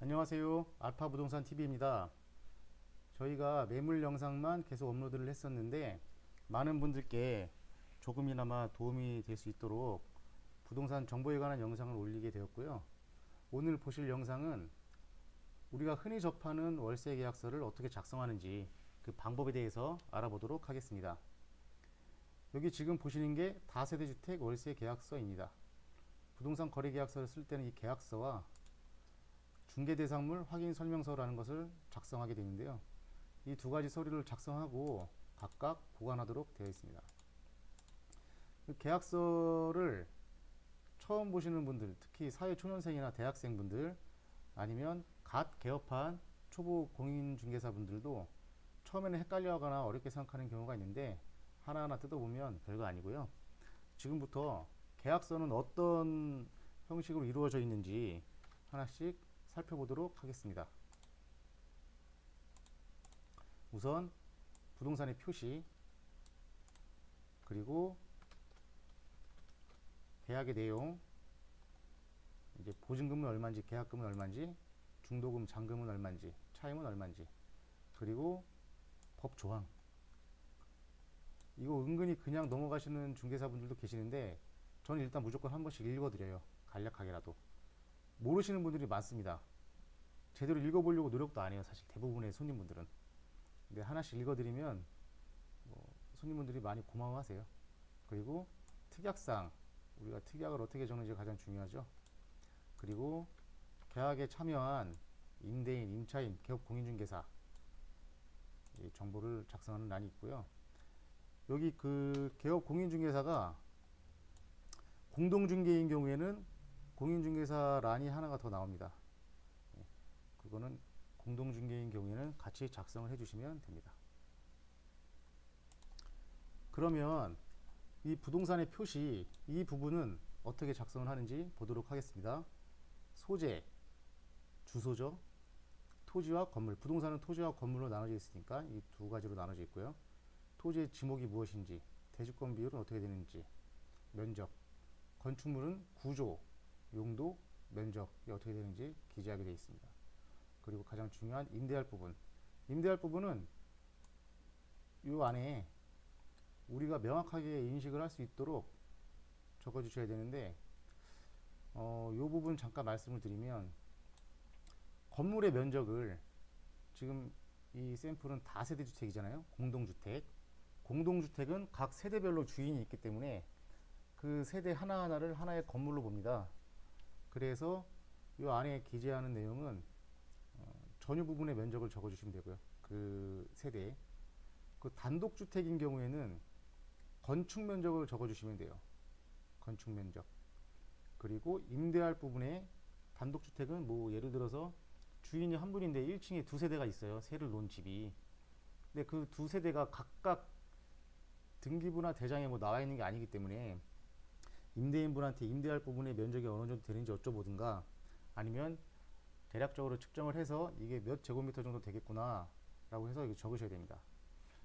안녕하세요. 알파부동산 TV입니다. 저희가 매물 영상만 계속 업로드를 했었는데 많은 분들께 조금이나마 도움이 될 수 있도록 부동산 정보에 관한 영상을 올리게 되었고요. 오늘 보실 영상은 우리가 흔히 접하는 월세 계약서를 어떻게 작성하는지 그 방법에 대해서 알아보도록 하겠습니다. 여기 지금 보시는 게 다세대주택 월세 계약서입니다. 부동산 거래 계약서를 쓸 때는 이 계약서와 중개대상물 확인 설명서라는 것을 작성하게 되는데요. 이 두 가지 서류를 작성하고 각각 보관하도록 되어 있습니다. 계약서를 처음 보시는 분들, 특히 사회초년생이나 대학생분들 아니면 갓 개업한 초보 공인중개사분들도 처음에는 헷갈려하거나 어렵게 생각하는 경우가 있는데 하나하나 뜯어보면 별거 아니고요. 지금부터 계약서는 어떤 형식으로 이루어져 있는지 하나씩 살펴보도록 하겠습니다. 우선 부동산의 표시, 그리고 계약의 내용, 이제 보증금은 얼마인지, 계약금은 얼마인지, 중도금, 잔금은 얼마인지, 차임은 얼마인지, 그리고 법 조항. 이거 은근히 그냥 넘어가시는 중개사분들도 계시는데 저는 일단 무조건 한 번씩 읽어드려요. 간략하게라도. 모르시는 분들이 많습니다. 제대로 읽어보려고 노력도 안 해요. 사실 대부분의 손님분들은. 근데 하나씩 읽어드리면 손님분들이 많이 고마워하세요. 그리고 특약상, 우리가 특약을 어떻게 적는지가 가장 중요하죠. 그리고 계약에 참여한 임대인, 임차인, 개업 공인중개사 정보를 작성하는 란이 있고요. 여기 그 개업 공인중개사가 공동중개인 경우에는 공인중개사 란이 하나가 더 나옵니다. 그거는 공동중개인 경우에는 같이 작성을 해주시면 됩니다. 그러면 이 부동산의 표시, 이 부분은 어떻게 작성을 하는지 보도록 하겠습니다. 소재, 주소죠. 토지와 건물, 부동산은 토지와 건물로 나눠져 있으니까 이 두 가지로 나눠져 있고요. 토지의 지목이 무엇인지, 대지권 비율은 어떻게 되는지, 면적, 건축물은 구조, 용도, 면적이 어떻게 되는지 기재하게 되어 있습니다. 그리고 가장 중요한 임대할 부분, 임대할 부분은 이 안에 우리가 명확하게 인식을 할 수 있도록 적어 주셔야 되는데 이 부분 잠깐 말씀을 드리면 건물의 면적을, 지금 이 샘플은 다세대 주택이잖아요. 공동주택. 공동주택은 각 세대별로 주인이 있기 때문에 그 세대 하나하나를 하나의 건물로 봅니다. 그래서 이 안에 기재하는 내용은 전유 부분의 면적을 적어주시면 되고요. 그 세대에. 그 단독주택인 경우에는 건축 면적을 적어주시면 돼요. 건축 면적. 그리고 임대할 부분에 단독주택은 뭐 예를 들어서 주인이 한 분인데 1층에 두 세대가 있어요. 세를 놓은 집이. 근데 그 두 세대가 각각 등기부나 대장에 뭐 나와 있는 게 아니기 때문에 임대인분한테 임대할 부분의 면적이 어느 정도 되는지 여쭤보든가 아니면 대략적으로 측정을 해서 이게 몇 제곱미터 정도 되겠구나 라고 해서 이거 적으셔야 됩니다.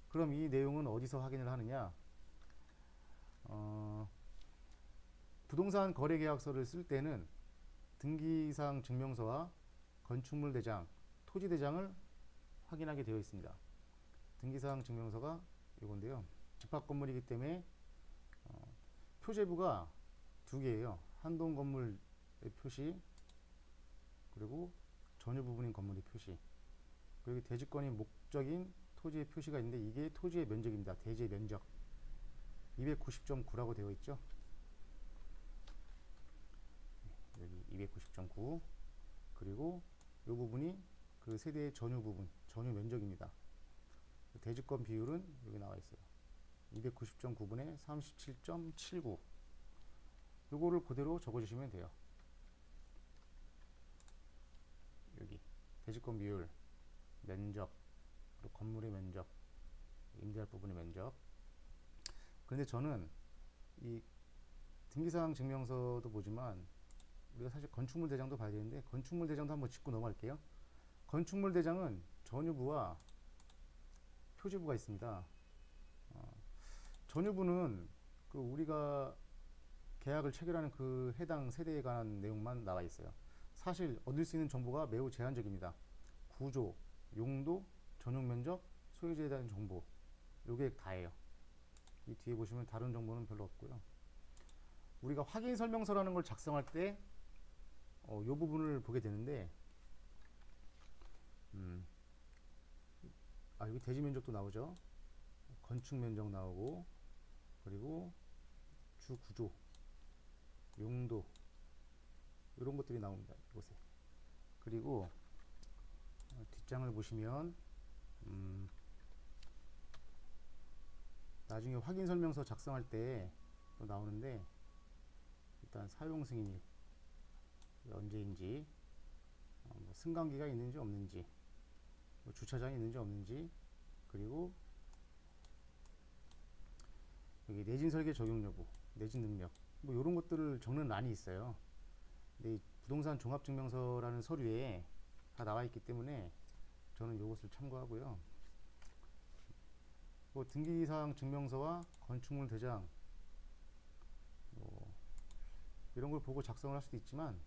그럼 이 내용은 어디서 확인을 하느냐? 부동산 거래계약서를 쓸 때는 등기사항 증명서와 건축물 대장, 토지 대장을 확인하게 되어 있습니다. 등기사항 증명서가 이건데요. 집합 건물이기 때문에 표제부가 두 개예요. 한동 건물의 표시, 그리고 전유 부분인 건물의 표시. 그리고 대지권인 목적인 토지의 표시가 있는데 이게 토지의 면적입니다. 대지의 면적 290.9라고 되어 있죠. 여기 290.9. 그리고 이 부분이 그 세대의 전유 부분, 전유 면적입니다. 대지권 비율은 여기 나와 있어요. 290.9분의 37.79. 요거를 그대로 적어주시면 돼요. 여기 대지권 비율, 면적, 그리고 건물의 면적, 임대할 부분의 면적. 그런데 저는 이 등기사항 증명서도 보지만 우리가 사실 건축물 대장도 봐야 되는데 건축물 대장도 한번 짚고 넘어갈게요. 건축물 대장은 전유부와 표지부가 있습니다. 전유부는 그 우리가 계약을 체결하는 그 해당 세대에 관한 내용만 나와 있어요. 사실 얻을 수 있는 정보가 매우 제한적입니다. 구조, 용도, 전용 면적, 소유자에 대한 정보, 요게 다예요. 이 뒤에 보시면 다른 정보는 별로 없고요. 우리가 확인 설명서라는 걸 작성할 때 이 부분을 보게 되는데, 여기 대지 면적도 나오죠. 건축 면적 나오고, 그리고 주 구조, 용도, 이런 것들이 나옵니다. 이곳에. 그리고 뒷장을 보시면 나중에 확인 설명서 작성할 때 또 나오는데, 일단 사용 승인일 언제인지, 뭐 승강기가 있는지 없는지, 뭐 주차장이 있는지 없는지, 그리고 여기 내진 설계 적용 여부, 내진 능력, 뭐 이런 것들을 적는 란이 있어요. 근데 이 부동산 종합증명서라는 서류에 다 나와 있기 때문에 저는 이것을 참고하고요. 뭐 등기사항 증명서와 건축물 대장, 뭐 이런 걸 보고 작성을 할 수도 있지만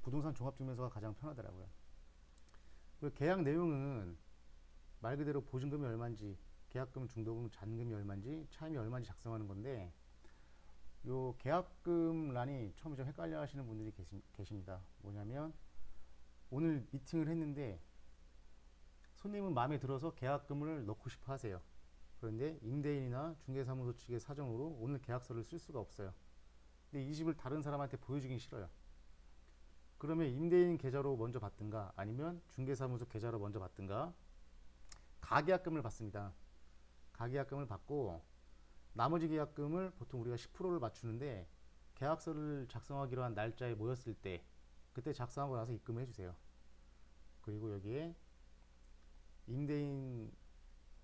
부동산 종합증명서가 가장 편하더라고요. 그리고 계약 내용은 말 그대로 보증금이 얼마인지, 계약금, 중도금, 잔금이 얼마인지, 차임이 얼마인지 작성하는 건데, 요 계약금 란이 처음에 좀 헷갈려 하시는 분들이 계십니다. 뭐냐면, 오늘 미팅을 했는데 손님은 마음에 들어서 계약금을 넣고 싶어 하세요. 그런데 임대인이나 중개사무소 측의 사정으로 오늘 계약서를 쓸 수가 없어요. 근데 이 집을 다른 사람한테 보여주긴 싫어요. 그러면 임대인 계좌로 먼저 받든가, 아니면 중개사무소 계좌로 먼저 받든가, 가계약금을 받습니다. 가계약금을 받고 나머지 계약금을 보통 우리가 10%를 맞추는데, 계약서를 작성하기로 한 날짜에 모였을 때 그때 작성하고 나서 입금을 해주세요. 그리고 여기에 임대인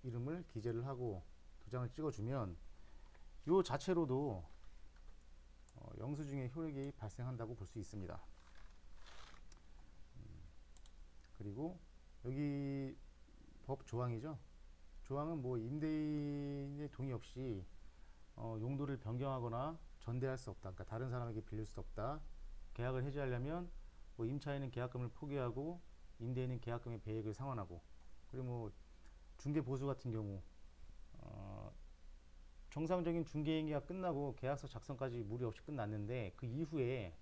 이름을 기재를 하고 도장을 찍어주면 요 자체로도 영수증의 효력이 발생한다고 볼 수 있습니다. 그리고 여기 법 조항이죠. 조항은 뭐 임대인의 동의 없이 용도를 변경하거나 전대할 수 없다. 그러니까 다른 사람에게 빌릴 수 없다. 계약을 해지하려면 뭐 임차인은 계약금을 포기하고 임대인은 계약금의 배액을 상환하고, 그리고 뭐 중개 보수 같은 경우 정상적인 중개행위가 끝나고 계약서 작성까지 무리 없이 끝났는데, 그 이후에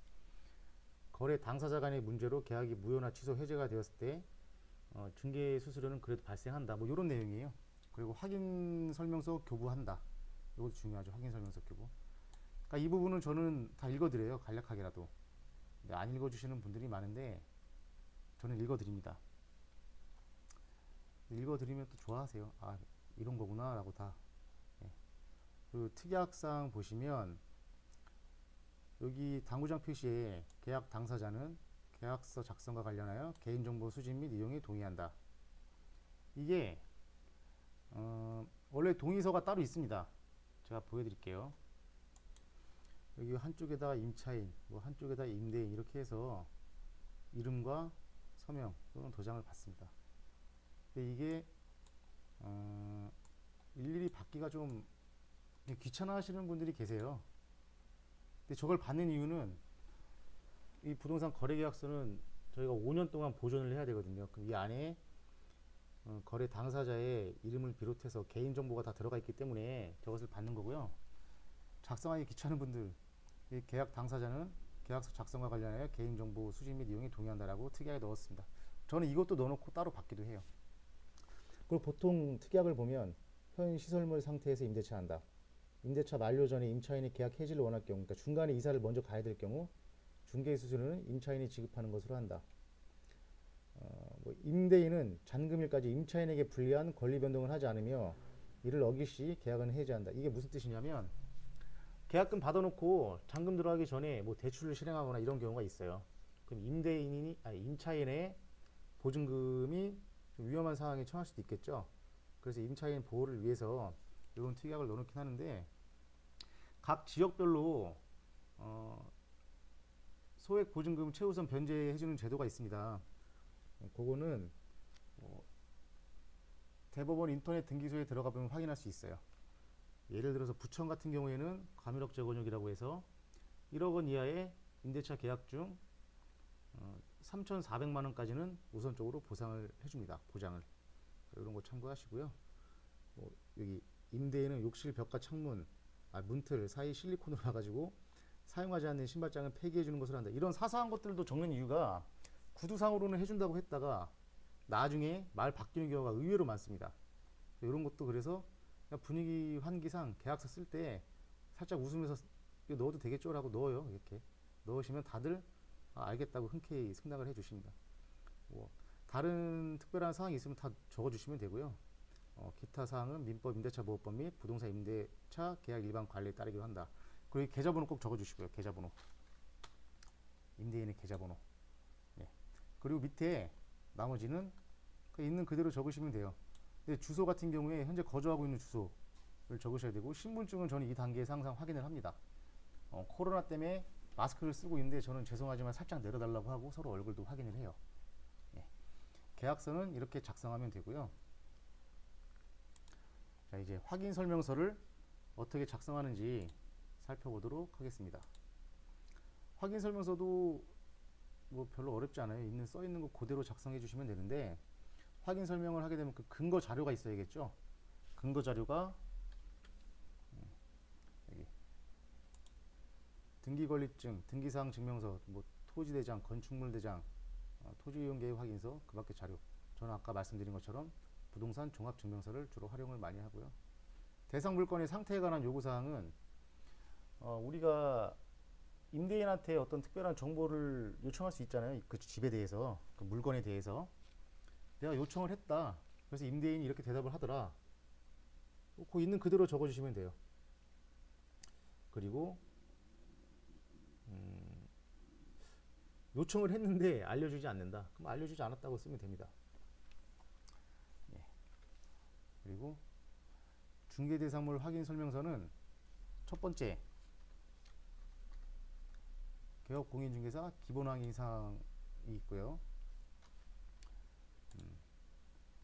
거래 당사자 간의 문제로 계약이 무효나 취소 해제가 되었을 때 중개 수수료는 그래도 발생한다. 뭐 이런 내용이에요. 그리고 확인 설명서 교부한다. 이것도 중요하죠. 확인 설명서 교부. 그러니까 이 부분은 저는 다 읽어드려요. 간략하게라도. 근데 안 읽어주시는 분들이 많은데 저는 읽어드립니다. 읽어드리면 또 좋아하세요. 아, 이런 거구나 라고 다. 예. 그리고 특약사항 보시면 여기 당구장 표시에 계약 당사자는 계약서 작성과 관련하여 개인정보 수집 및 이용에 동의한다. 이게 원래 동의서가 따로 있습니다. 제가 보여드릴게요. 여기 한쪽에다 임차인, 뭐 한쪽에다 임대인, 이렇게 해서 이름과 서명 또는 도장을 받습니다. 근데 이게 일일이 받기가 좀 귀찮아 하시는 분들이 계세요. 근데 저걸 받는 이유는, 이 부동산 거래계약서는 저희가 5년 동안 보존을 해야 되거든요. 그럼 이 안에 거래 당사자의 이름을 비롯해서 개인정보가 다 들어가 있기 때문에 저것을 받는 거고요. 작성하기 귀찮은 분들, 이 계약 당사자는 계약서 작성과 관련하여 개인정보 수집 및 이용에 동의한다라고 특약에 넣었습니다. 저는 이것도 넣어놓고 따로 받기도 해요. 그리고 보통 특약을 보면 현 시설물 상태에서 임대차 한다. 임대차 만료 전에 임차인이 계약 해지를 원할 경우, 그러니까 중간에 이사를 먼저 가야 될 경우 중개 수수료는 임차인이 지급하는 것으로 한다. 뭐 임대인은 잔금일까지 임차인에게 불리한 권리 변동을 하지 않으며 이를 어길 시 계약은 해지한다. 이게 무슨 뜻이냐면, 계약금 받아놓고 잔금 들어가기 전에 뭐 대출을 실행하거나 이런 경우가 있어요. 그럼 임차인의 보증금이 좀 위험한 상황에 처할 수도 있겠죠. 그래서 임차인 보호를 위해서 이런 특약을 넣어놓긴 하는데, 각 지역별로 소액 보증금 최우선 변제해주는 제도가 있습니다. 그거는 대법원 인터넷 등기소에 들어가 보면 확인할 수 있어요. 예를 들어서 부천 같은 경우에는 과밀억제 권역이라고 해서 1억 원 이하의 임대차 계약 중 3,400만 원까지는 우선적으로 보상을 해줍니다. 보장을. 이런 거 참고하시고요. 여기 임대인은 욕실 벽과 창문, 문틀 사이 실리콘으로 놔가지고 사용하지 않는 신발장은 폐기해 주는 것을 한다. 이런 사소한 것들도 적는 이유가 구두상으로는 해준다고 했다가 나중에 말 바뀌는 경우가 의외로 많습니다. 이런 것도 그래서 분위기 환기상 계약서 쓸 때 살짝 웃으면서 이거 넣어도 되겠죠라고 넣어요. 이렇게 넣으시면 다들 알겠다고 흔쾌히 승낙을 해주십니다. 다른 특별한 사항이 있으면 다 적어주시면 되고요. 기타 사항은 민법, 임대차 보호법 및 부동산 임대차 계약 일반 관리에 따르기로 한다. 그리고 계좌번호 꼭 적어주시고요. 계좌번호, 임대인의 계좌번호. 네. 그리고 밑에 나머지는 있는 그대로 적으시면 돼요. 근데 주소 같은 경우에 현재 거주하고 있는 주소를 적으셔야 되고, 신분증은 저는 이 단계에서 항상 확인을 합니다. 코로나 때문에 마스크를 쓰고 있는데 저는 죄송하지만 살짝 내려달라고 하고 서로 얼굴도 확인을 해요. 네. 계약서는 이렇게 작성하면 되고요. 자, 이제 확인 설명서를 어떻게 작성하는지 살펴보도록 하겠습니다. 확인 설명서도 뭐 별로 어렵지 않아요. 써 있는 거 그대로 작성해 주시면 되는데, 확인 설명을 하게 되면 그 근거 자료가 있어야겠죠. 근거 자료가 여기 등기권리증, 등기사항 증명서, 뭐 토지대장, 건축물대장, 토지이용계획 확인서, 그 밖의 자료. 저는 아까 말씀드린 것처럼 부동산 종합증명서를 주로 활용을 많이 하고요. 대상 물건의 상태에 관한 요구사항은 우리가 임대인한테 어떤 특별한 정보를 요청할 수 있잖아요. 그 집에 대해서, 그 물건에 대해서. 내가 요청을 했다. 그래서 임대인이 이렇게 대답을 하더라. 그 있는 그대로 적어주시면 돼요. 그리고 요청을 했는데 알려주지 않는다. 그럼 알려주지 않았다고 쓰면 됩니다. 예. 그리고 중개대상물 확인 설명서는 첫 번째, 개업 공인중개사 기본 확인사항이 있고요.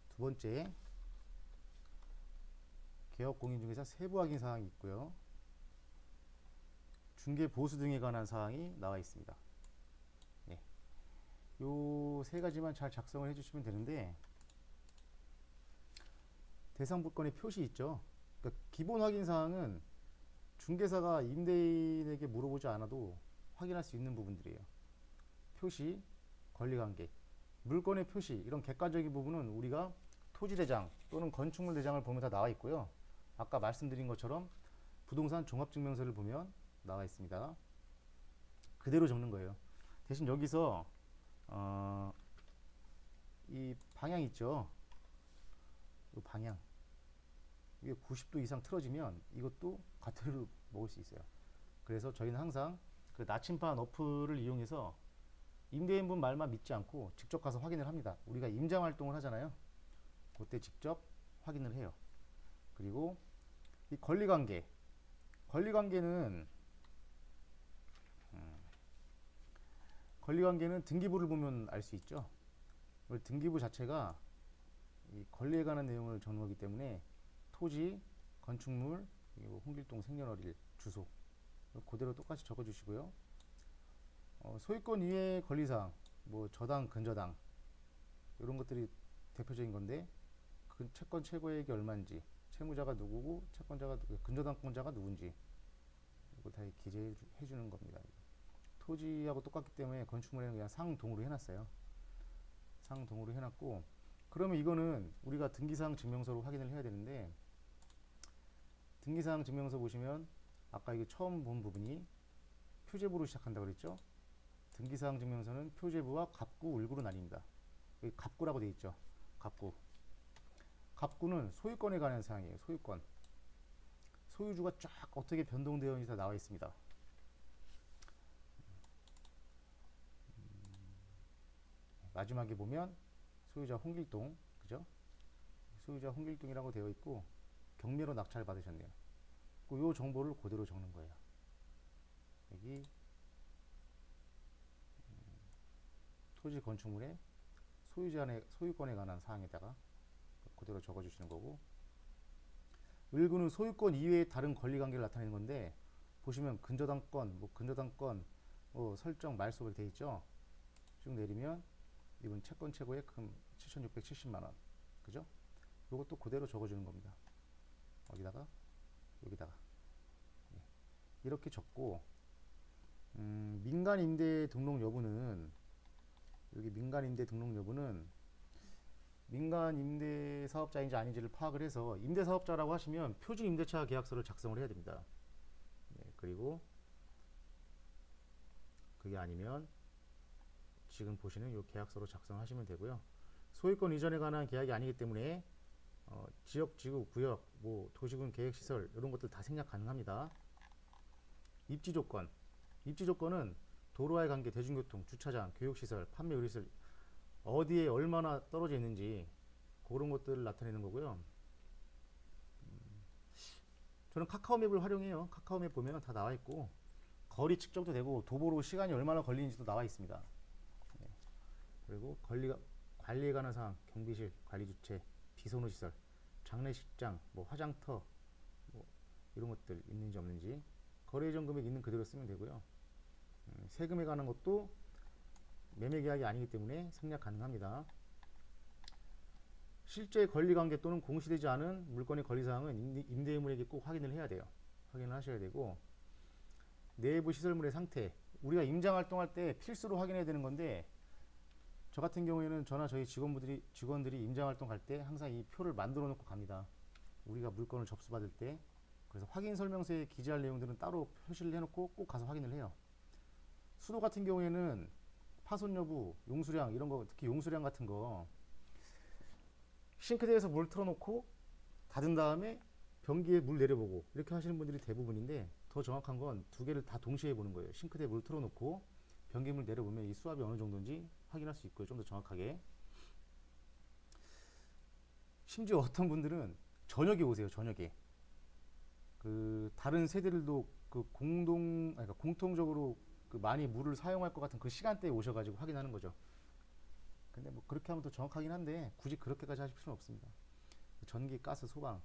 두 번째, 개업 공인중개사 세부 확인 사항이 있고요. 중개 보수 등에 관한 사항이 나와 있습니다. 네. 요 세 가지만 잘 작성을 해주시면 되는데, 대상 물건의 표시 있죠. 그러니까 기본 확인 사항은 중개사가 임대인에게 물어보지 않아도 확인할 수 있는 부분들이에요. 표시, 권리관계, 물건의 표시, 이런 객관적인 부분은 우리가 토지대장 또는 건축물대장을 보면 다 나와 있고요. 아까 말씀드린 것처럼 부동산 종합증명서를 보면 나와 있습니다. 그대로 적는 거예요. 대신 여기서 이 방향 있죠. 이 방향, 이게 90도 이상 틀어지면 이것도 과태료를 먹을 수 있어요. 그래서 저희는 항상 그 나침반 어플을 이용해서 임대인분 말만 믿지 않고 직접 가서 확인을 합니다. 우리가 임장 활동을 하잖아요. 그때 직접 확인을 해요. 그리고 이 권리관계, 권리관계는 등기부를 보면 알 수 있죠. 등기부 자체가 이 권리에 관한 내용을 적는 거기 때문에 토지, 건축물, 그리고 홍길동 생년월일, 주소 그대로 똑같이 적어주시고요. 소유권 이외의 권리사항, 뭐 저당, 근저당 이런 것들이 대표적인 건데, 그 채권 최고액이 얼마인지, 채무자가 누구고 채권자가 근저당권자가 누군지 이거 다 기재해 주는 겁니다. 토지하고 똑같기 때문에 건축물에는 그냥 상동으로 해놨어요. 상동으로 해놨고, 그러면 이거는 우리가 등기사항 증명서로 확인을 해야 되는데, 등기사항 증명서 보시면 아까 이게 처음 본 부분이 표제부로 시작한다고 그랬죠. 등기사항 증명서는 표제부와 갑구, 을구로 나뉩니다. 여기 갑구라고 되어 있죠. 갑구. 갑구는 소유권에 관한 사항이에요. 소유권. 소유주가 쫙 어떻게 변동되어 있는지 다 나와 있습니다. 마지막에 보면 소유자 홍길동, 그죠? 소유자 홍길동이라고 되어 있고 경매로 낙찰 받으셨네요. 이 정보를 그대로 적는 거예요. 여기 토지 건축물의 소유권에 관한 사항에다가 그대로 적어주시는 거고, 을구는 소유권 이외의 다른 권리관계를 나타내는 건데, 보시면 근저당권, 설정, 말소가 되어 있죠. 쭉 내리면 이분 채권 최고액 그럼 7,670만 원. 그죠? 요것도 그대로 적어주는 겁니다. 여기다가 여기다가 이렇게 적고 민간 임대 등록 여부는 여기 민간 임대 등록 여부는 민간 임대 사업자인지 아닌지를 파악을 해서 임대 사업자라고 하시면 표준 임대차 계약서를 작성을 해야 됩니다. 그리고 그게 아니면 지금 보시는 이 계약서로 작성하시면 되고요. 소유권 이전에 관한 계약이 아니기 때문에 지역, 지구, 구역, 뭐 도시군 계획시설 이런 것들 다 생략 가능합니다. 입지 조건. 입지 조건은 도로와의 관계, 대중교통, 주차장, 교육시설, 판매 의료시설 어디에 얼마나 떨어져 있는지 그런 것들을 나타내는 거고요. 저는 카카오맵을 활용해요. 카카오맵 보면 다 나와 있고 거리 측정도 되고 도보로 시간이 얼마나 걸리는지도 나와 있습니다. 그리고 관리에 관한 사항, 경비실, 관리주체, 비선호시설, 장례식장, 뭐 화장터 뭐 이런 것들 있는지 없는지 거래예정 금액 있는 그대로 쓰면 되고요. 세금에 관한 것도 매매계약이 아니기 때문에 생략 가능합니다. 실제 권리관계 또는 공시되지 않은 물건의 권리사항은 임대인물에게 꼭 확인을 해야 돼요. 확인을 하셔야 되고 내부 시설물의 상태 우리가 임장활동할 때 필수로 확인해야 되는 건데 저 같은 경우에는 저나 저희 직원들이 임장활동 갈 때 항상 이 표를 만들어 놓고 갑니다. 우리가 물건을 접수받을 때 그래서 확인 설명서에 기재할 내용들은 따로 표시를 해놓고 꼭 가서 확인을 해요. 수도 같은 경우에는 파손 여부, 용수량 이런 거 특히 용수량 같은 거 싱크대에서 물 틀어놓고 닫은 다음에 변기에 물 내려보고 이렇게 하시는 분들이 대부분인데 더 정확한 건 두 개를 다 동시에 보는 거예요. 싱크대에 물 틀어놓고 변기물 내려보면 이 수압이 어느 정도인지 확인할 수 있고요. 좀 더 정확하게. 심지어 어떤 분들은 저녁에 오세요. 저녁에. 그 다른 세대들도 그 그러니까 공통적으로 그 많이 물을 사용할 것 같은 그 시간대에 오셔가지고 확인하는 거죠. 근데 뭐 그렇게 하면 더 정확하긴 한데 굳이 그렇게까지 하실 필요는 없습니다. 전기, 가스, 소방.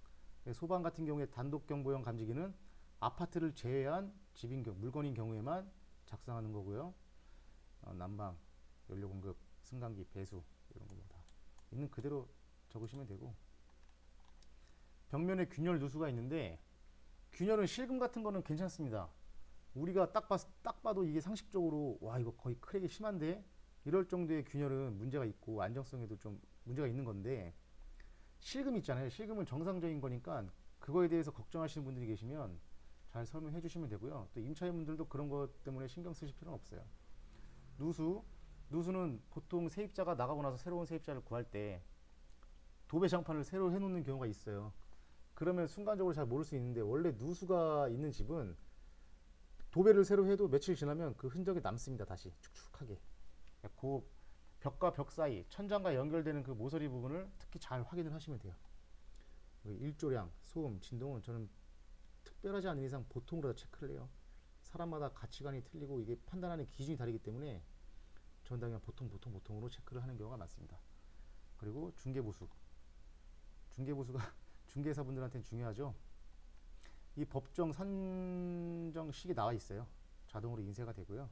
소방 같은 경우에 단독 경보용 감지기는 아파트를 제외한 집인 경우, 물건인 경우에만 작성하는 거고요. 난방, 연료 공급, 승강기, 배수 이런 거 다 있는 그대로 적으시면 되고 벽면에 균열 누수가 있는데 균열은 실금 같은 거는 괜찮습니다. 우리가 딱 봐도 이게 상식적으로 와 이거 거의 크랙이 심한데 이럴 정도의 균열은 문제가 있고 안정성에도 좀 문제가 있는 건데 실금 있잖아요. 실금은 정상적인 거니까 그거에 대해서 걱정하시는 분들이 계시면 잘 설명해 주시면 되고요. 또 임차인분들도 그런 것 때문에 신경 쓰실 필요는 없어요. 누수는 보통 세입자가 나가고 나서 새로운 세입자를 구할 때 도배 장판을 새로 해놓는 경우가 있어요. 그러면 순간적으로 잘 모를 수 있는데 원래 누수가 있는 집은 도배를 새로 해도 며칠 지나면 그 흔적이 남습니다. 다시 축축하게. 그 벽과 벽 사이 천장과 연결되는 그 모서리 부분을 특히 잘 확인을 하시면 돼요. 일조량, 소음, 진동은 저는 특별하지 않은 이상 보통으로 다 체크를 해요. 사람마다 가치관이 틀리고 이게 판단하는 기준이 다르기 때문에 저는 그냥 보통으로 체크를 하는 경우가 많습니다. 그리고 중개보수가 중개사분들한테는 중요하죠. 이 법정 산정식이 나와 있어요. 자동으로 인쇄가 되고요.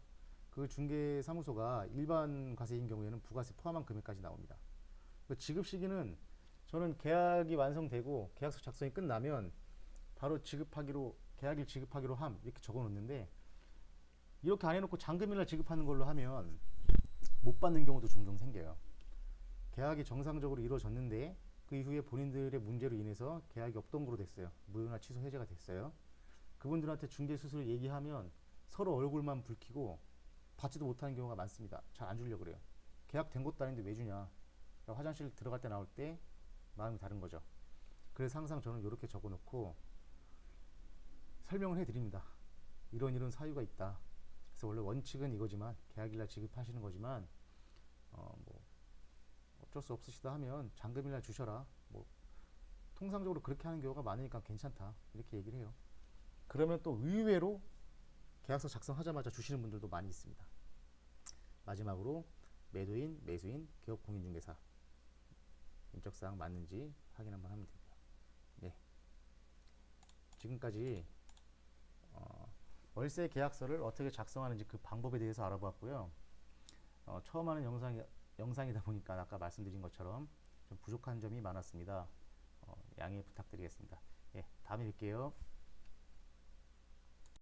그 중개사무소가 일반 과세인 경우에는 부가세 포함한 금액까지 나옵니다. 그 지급 시기는 저는 계약이 완성되고 계약서 작성이 끝나면 바로 계약일 지급하기로 함 이렇게 적어 놓는데 이렇게 안 해놓고 잔금일날 지급하는 걸로 하면 못 받는 경우도 종종 생겨요. 계약이 정상적으로 이루어졌는데 그 이후에 본인들의 문제로 인해서 계약이 없던 거로 됐어요. 무효나 취소 해제가 됐어요. 그분들한테 중개 수수료 얘기하면 서로 얼굴만 붉히고 받지도 못하는 경우가 많습니다. 잘 안 주려고 그래요. 계약된 것도 아닌데 왜 주냐. 화장실 들어갈 때 나올 때 마음이 다른 거죠. 그래서 항상 저는 이렇게 적어놓고 설명을 해드립니다. 이런 사유가 있다. 그래서 원래 원칙은 이거지만 계약일날 지급하시는 거지만 뭐 어쩔 수 없으시다 하면 잔금일날 주셔라. 뭐 통상적으로 그렇게 하는 경우가 많으니까 괜찮다. 이렇게 얘기를 해요. 그러면 또 의외로 계약서 작성하자마자 주시는 분들도 많이 있습니다. 마지막으로 매도인, 매수인, 기업 공인중개사 인적사항 맞는지 확인 한번 하면 되고요. 네. 지금까지 월세 계약서를 어떻게 작성하는지 그 방법에 대해서 알아보았고요. 처음 하는 영상이다 보니까 아까 말씀드린 것처럼 좀 부족한 점이 많았습니다. 양해 부탁드리겠습니다. 예, 다음에 뵐게요.